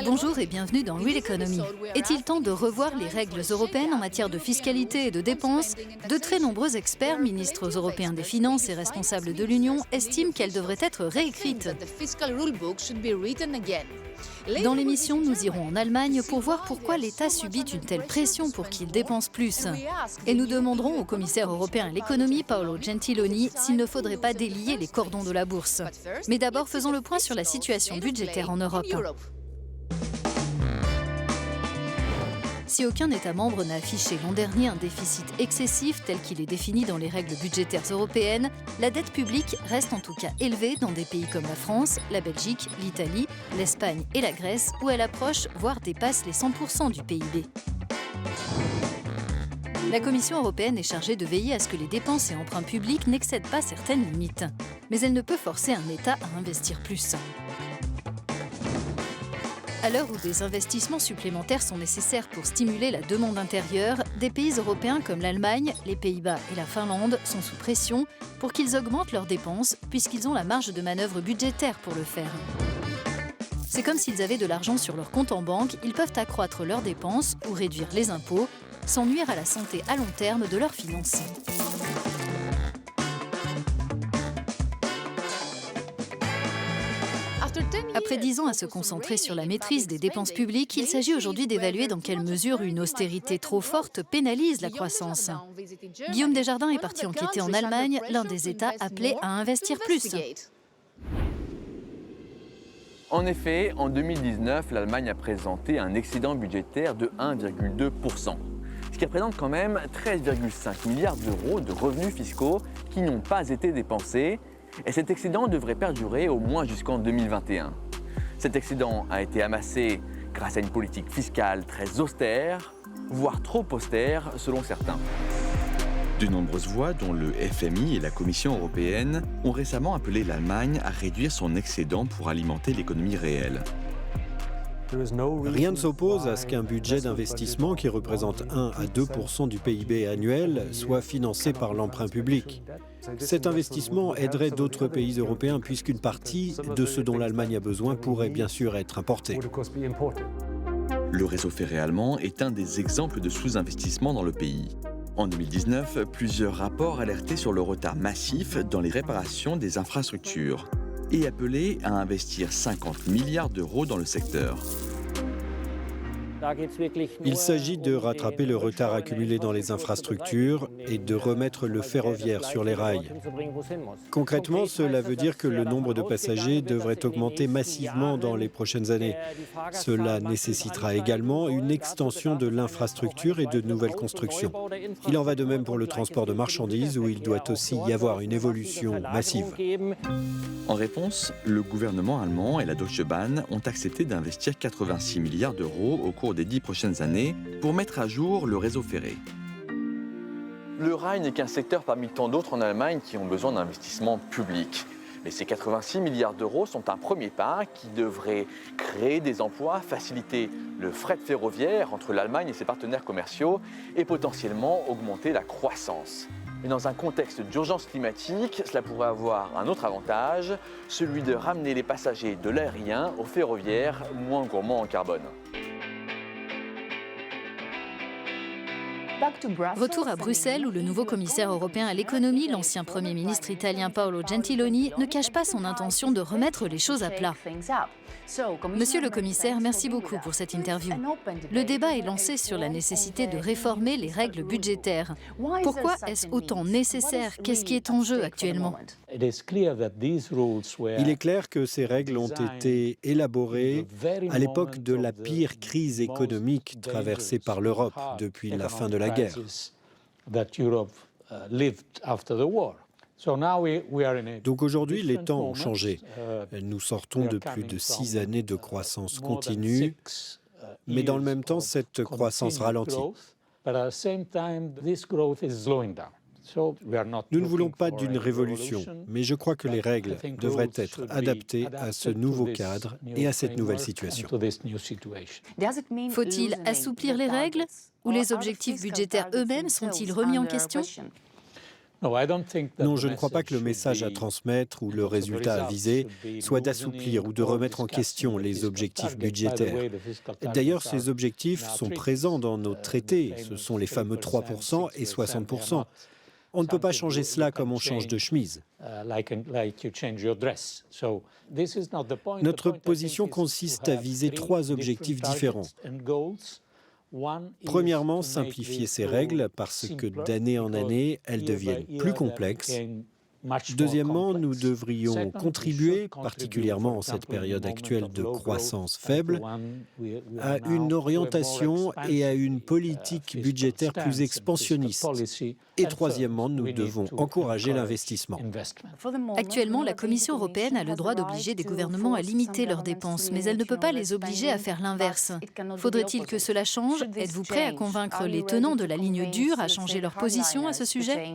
Bonjour et bienvenue dans Real Economy. Est-il temps de revoir les règles européennes en matière de fiscalité et de dépenses? De très nombreux experts, ministres européens des Finances et responsables de l'Union, estiment qu'elles devraient être réécrites. Dans l'émission, nous irons en Allemagne pour voir pourquoi l'État subit une telle pression pour qu'il dépense plus. Et nous demanderons au commissaire européen à l'économie, Paolo Gentiloni, s'il ne faudrait pas délier les cordons de la bourse. Mais d'abord, faisons le point sur la situation budgétaire en Europe. Si aucun État membre n'a affiché l'an dernier un déficit excessif tel qu'il est défini dans les règles budgétaires européennes, la dette publique reste en tout cas élevée dans des pays comme la France, la Belgique, l'Italie, l'Espagne et la Grèce, où elle approche, voire dépasse les 100% du PIB. La Commission européenne est chargée de veiller à ce que les dépenses et emprunts publics n'excèdent pas certaines limites. Mais elle ne peut forcer un État à investir plus. À l'heure où des investissements supplémentaires sont nécessaires pour stimuler la demande intérieure, des pays européens comme l'Allemagne, les Pays-Bas et la Finlande sont sous pression pour qu'ils augmentent leurs dépenses puisqu'ils ont la marge de manœuvre budgétaire pour le faire. C'est comme s'ils avaient de l'argent sur leur compte en banque, ils peuvent accroître leurs dépenses ou réduire les impôts sans nuire à la santé à long terme de leurs finances. Après 10 ans à se concentrer sur la maîtrise des dépenses publiques, il s'agit aujourd'hui d'évaluer dans quelle mesure une austérité trop forte pénalise la croissance. Guillaume Desjardins est parti enquêter en Allemagne, l'un des États appelés à investir plus. En effet, en 2019, l'Allemagne a présenté un excédent budgétaire de 1,2%, ce qui représente quand même 13,5 milliards d'euros de revenus fiscaux qui n'ont pas été dépensés. Et cet excédent devrait perdurer au moins jusqu'en 2021. Cet excédent a été amassé grâce à une politique fiscale très austère, voire trop austère selon certains. De nombreuses voix, dont le FMI et la Commission européenne, ont récemment appelé l'Allemagne à réduire son excédent pour alimenter l'économie réelle. Rien ne s'oppose à ce qu'un budget d'investissement qui représente 1 à 2% du PIB annuel soit financé par l'emprunt public. Cet investissement aiderait d'autres pays européens puisqu'une partie de ce dont l'Allemagne a besoin pourrait bien sûr être importée. Le réseau ferré allemand est un des exemples de sous-investissement dans le pays. En 2019, plusieurs rapports alertaient sur le retard massif dans les réparations des infrastructures et appelaient à investir 50 milliards d'euros dans le secteur. Il s'agit de rattraper le retard accumulé dans les infrastructures et de remettre le ferroviaire sur les rails. Concrètement, cela veut dire que le nombre de passagers devrait augmenter massivement dans les prochaines années. Cela nécessitera également une extension de l'infrastructure et de nouvelles constructions. Il en va de même pour le transport de marchandises où il doit aussi y avoir une évolution massive. En réponse, le gouvernement allemand et la Deutsche Bahn ont accepté d'investir 86 milliards d'euros au cours des 10 prochaines années pour mettre à jour le réseau ferré. Le rail n'est qu'un secteur parmi tant d'autres en Allemagne qui ont besoin d'investissements publics. Mais ces 86 milliards d'euros sont un premier pas qui devrait créer des emplois, faciliter le fret ferroviaire entre l'Allemagne et ses partenaires commerciaux et potentiellement augmenter la croissance. Mais dans un contexte d'urgence climatique, cela pourrait avoir un autre avantage, celui de ramener les passagers de l'aérien au ferroviaire moins gourmand en carbone. Retour à Bruxelles où le nouveau commissaire européen à l'économie, l'ancien Premier ministre italien Paolo Gentiloni, ne cache pas son intention de remettre les choses à plat. Monsieur le commissaire, merci beaucoup pour cette interview. Le débat est lancé sur la nécessité de réformer les règles budgétaires. Pourquoi est-ce autant nécessaire? Qu'est-ce qui est en jeu actuellement? Il est clair que ces règles ont été élaborées à l'époque de la pire crise économique traversée par l'Europe depuis la fin de la guerre. Donc aujourd'hui, les temps ont changé. Nous sortons de plus de 6 années de croissance continue, mais dans le même temps, cette croissance ralentit. Nous ne voulons pas d'une révolution, mais je crois que les règles devraient être adaptées à ce nouveau cadre et à cette nouvelle situation. Faut-il assouplir les règles? Ou les objectifs budgétaires eux-mêmes sont-ils remis en question? Non, je ne crois pas que le message à transmettre ou le résultat à viser soit d'assouplir ou de remettre en question les objectifs budgétaires. D'ailleurs, ces objectifs sont présents dans nos traités. Ce sont les fameux 3% et 60%. On ne peut pas changer cela comme on change de chemise. Notre position consiste à viser 3 objectifs différents. Premièrement, simplifier ces règles parce que d'année en année, elles deviennent plus complexes. Deuxièmement, nous devrions contribuer, particulièrement en cette période actuelle de croissance faible, à une orientation et à une politique budgétaire plus expansionniste. Et troisièmement, nous devons encourager l'investissement. Actuellement, la Commission européenne a le droit d'obliger des gouvernements à limiter leurs dépenses, mais elle ne peut pas les obliger à faire l'inverse. Faudrait-il que cela change? Êtes-vous prêt à convaincre les tenants de la ligne dure à changer leur position à ce sujet?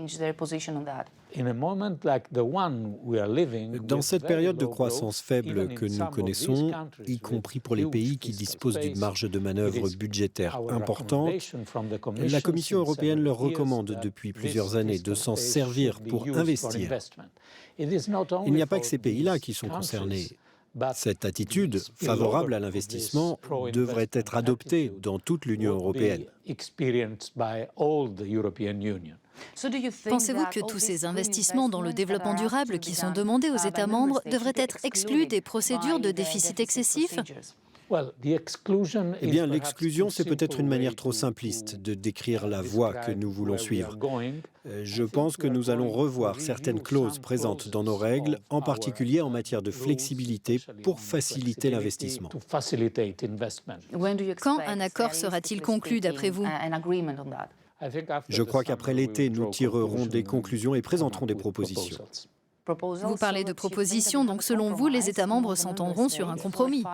Dans cette période de croissance faible que nous connaissons, y compris pour les pays qui disposent d'une marge de manœuvre budgétaire importante, la Commission européenne leur recommande depuis plusieurs années de s'en servir pour investir. Il n'y a pas que ces pays-là qui sont concernés. Cette attitude favorable à l'investissement devrait être adoptée dans toute l'Union européenne. Pensez-vous que tous ces investissements dans le développement durable qui sont demandés aux États membres devraient être exclus des procédures de déficit excessif? Eh bien, l'exclusion, c'est peut-être une manière trop simpliste de décrire la voie que nous voulons suivre. Je pense que nous allons revoir certaines clauses présentes dans nos règles, en particulier en matière de flexibilité, pour faciliter l'investissement. Quand un accord sera-t-il conclu, d'après vous? Je crois qu'après l'été, nous tirerons des conclusions et présenterons des propositions. Vous parlez de propositions, donc selon vous, les États membres s'entendront sur un compromis?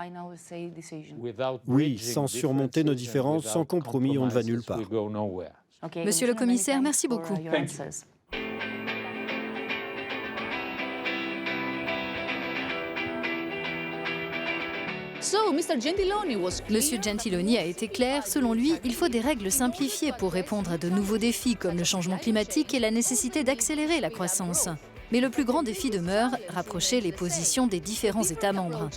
Oui, sans surmonter nos différences, sans compromis, on ne va nulle part. Monsieur le commissaire, merci beaucoup. Monsieur Gentiloni a été clair. Selon lui, il faut des règles simplifiées pour répondre à de nouveaux défis comme le changement climatique et la nécessité d'accélérer la croissance. Mais le plus grand défi demeure, rapprocher les positions des différents États membres.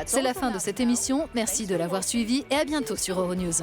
C'est la fin de cette émission. Merci de l'avoir suivi et à bientôt sur Euronews.